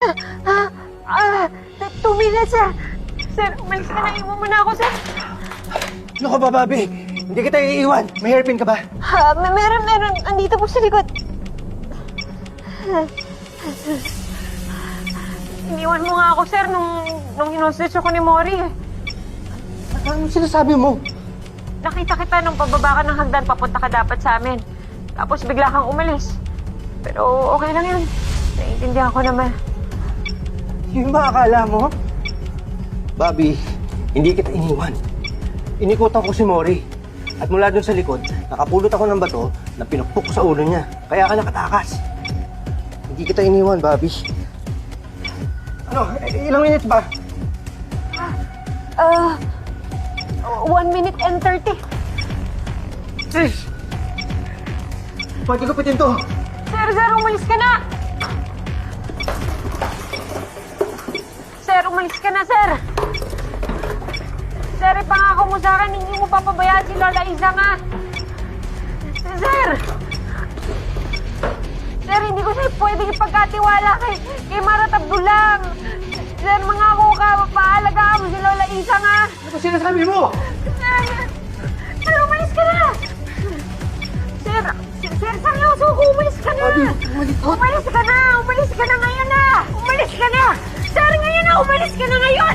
2 minutes, sir. Sir, umalis ka na. Iwan mo na ako, sir. Ano ka ba, Bobby? Hindi kita iiwan. May hairpin ka ba? Meron. Andito po sa likod. Iniwan mo nga ako, sir, nung hinostitch ako ni Mori. Ano sinasabi mo? Nakita kita nung pababa ka ng hagdan, papunta ka dapat sa amin. Tapos bigla kang umalis. Pero okay lang yun. Naiintindihan ko naman. Yung ba akala mo? Bobby, hindi kita iniwan. Inikutan ko si Mori. At mula dun sa likod, nakapulot ako ng bato na pinukpok ko sa ulo niya. Kaya ka nakatakas. Hindi kita iniwan, Bobby. Ano? Ilang minutes ba? 1 minute and 30. Sis! Pwede gupitin to. Sir, umalis ka na! Sir, umalis ka na, sir! Sir, ipangako mo sa akin, hindi mo papabayaan si Lola Isa nga! Sir! Sir, hindi ko siya pwedeng ipagkatiwala kay Marat Abdulang! Sir, mangako ka, paalagaan mo si Lola Isa nga! Ano ba sinasabi mo? Sir, umalis ka na! Sir, seryoso ko, umalis ka na! Umalis ka na! Umalis ka na ngayon na! Umalis ka na! Sir, ngayon na! Umalis ka na ngayon!